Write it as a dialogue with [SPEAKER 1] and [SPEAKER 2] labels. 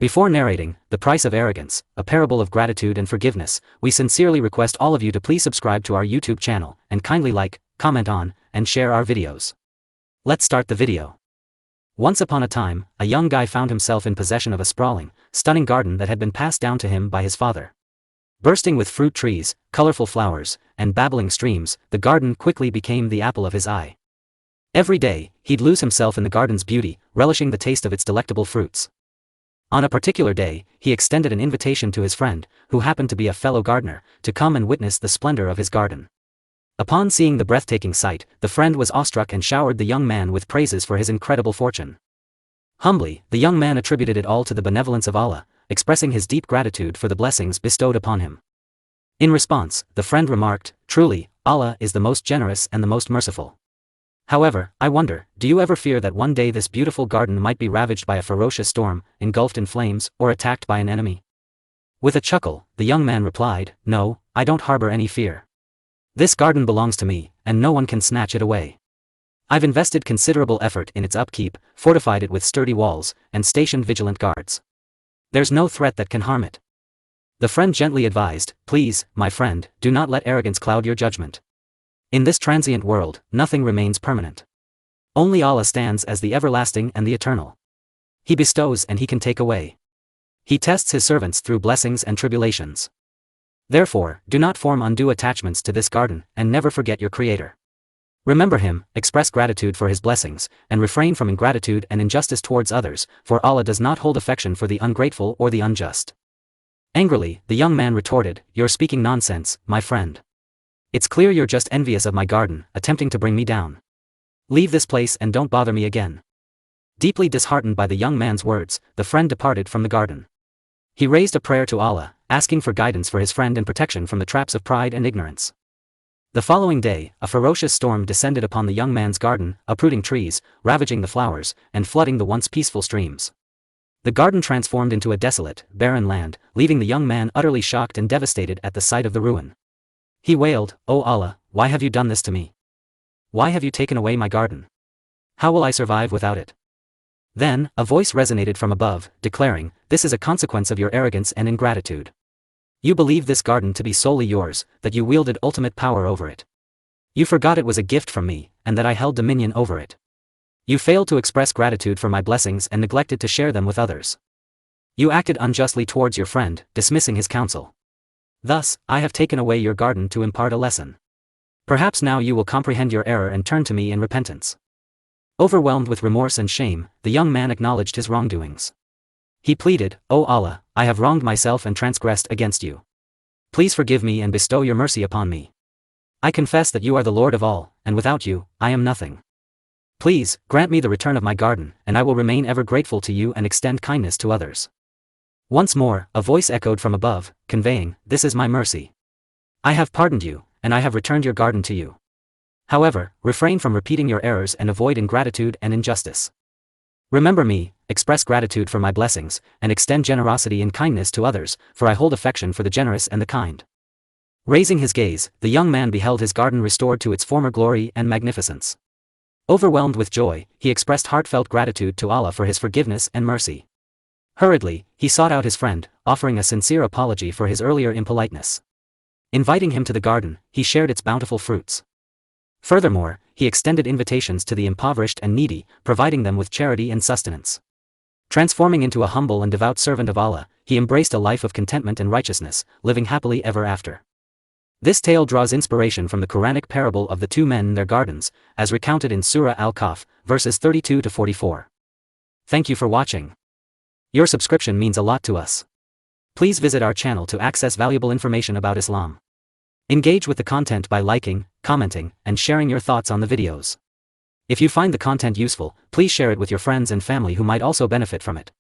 [SPEAKER 1] Before narrating The Price of Arrogance, a parable of gratitude and forgiveness, we sincerely request all of you to please subscribe to our YouTube channel, and kindly like, comment on, and share our videos. Let's start the video. Once upon a time, a young guy found himself in possession of a sprawling, stunning garden that had been passed down to him by his father. Bursting with fruit trees, colorful flowers, and babbling streams, the garden quickly became the apple of his eye. Every day, he'd lose himself in the garden's beauty, relishing the taste of its delectable fruits. On a particular day, he extended an invitation to his friend, who happened to be a fellow gardener, to come and witness the splendor of his garden. Upon seeing the breathtaking sight, the friend was awestruck and showered the young man with praises for his incredible fortune. Humbly, the young man attributed it all to the benevolence of Allah, expressing his deep gratitude for the blessings bestowed upon him. In response, the friend remarked, "Truly, Allah is the most generous and the most merciful. However, I wonder, do you ever fear that one day this beautiful garden might be ravaged by a ferocious storm, engulfed in flames, or attacked by an enemy?" With a chuckle, the young man replied, "No, I don't harbor any fear. This garden belongs to me, and no one can snatch it away. I've invested considerable effort in its upkeep, fortified it with sturdy walls, and stationed vigilant guards. There's no threat that can harm it." The friend gently advised, "Please, my friend, do not let arrogance cloud your judgment. In this transient world, nothing remains permanent. Only Allah stands as the everlasting and the eternal. He bestows and He can take away. He tests His servants through blessings and tribulations. Therefore, do not form undue attachments to this garden, and never forget your Creator. Remember Him, express gratitude for His blessings, and refrain from ingratitude and injustice towards others, for Allah does not hold affection for the ungrateful or the unjust." Angrily, the young man retorted, "You're speaking nonsense, my friend. It's clear you're just envious of my garden, attempting to bring me down. Leave this place and don't bother me again." Deeply disheartened by the young man's words, the friend departed from the garden. He raised a prayer to Allah, asking for guidance for his friend and protection from the traps of pride and ignorance. The following day, a ferocious storm descended upon the young man's garden, uprooting trees, ravaging the flowers, and flooding the once peaceful streams. The garden transformed into a desolate, barren land, leaving the young man utterly shocked and devastated at the sight of the ruin. He wailed, "O Allah, why have you done this to me? Why have you taken away my garden? How will I survive without it?" Then, a voice resonated from above, declaring, "This is a consequence of your arrogance and ingratitude. You believe this garden to be solely yours, that you wielded ultimate power over it. You forgot it was a gift from me, and that I held dominion over it. You failed to express gratitude for my blessings and neglected to share them with others. You acted unjustly towards your friend, dismissing his counsel. Thus, I have taken away your garden to impart a lesson. Perhaps now you will comprehend your error and turn to me in repentance." Overwhelmed with remorse and shame, the young man acknowledged his wrongdoings. He pleaded, "O Allah, I have wronged myself and transgressed against you. Please forgive me and bestow your mercy upon me. I confess that you are the Lord of all, and without you, I am nothing. Please, grant me the return of my garden, and I will remain ever grateful to you and extend kindness to others." Once more, a voice echoed from above, conveying, "This is my mercy. I have pardoned you, and I have returned your garden to you. However, refrain from repeating your errors and avoid ingratitude and injustice. Remember me, express gratitude for my blessings, and extend generosity and kindness to others, for I hold affection for the generous and the kind." Raising his gaze, the young man beheld his garden restored to its former glory and magnificence. Overwhelmed with joy, he expressed heartfelt gratitude to Allah for His forgiveness and mercy. Hurriedly, he sought out his friend, offering a sincere apology for his earlier impoliteness. Inviting him to the garden, he shared its bountiful fruits. Furthermore, he extended invitations to the impoverished and needy, providing them with charity and sustenance. Transforming into a humble and devout servant of Allah, he embraced a life of contentment and righteousness, living happily ever after. This tale draws inspiration from the Quranic parable of the two men in their gardens, as recounted in Surah Al-Kahf, verses 32 to 44. Thank you for watching. Your subscription means a lot to us. Please visit our channel to access valuable information about Islam. Engage with the content by liking, commenting, and sharing your thoughts on the videos. If you find the content useful, please share it with your friends and family who might also benefit from it.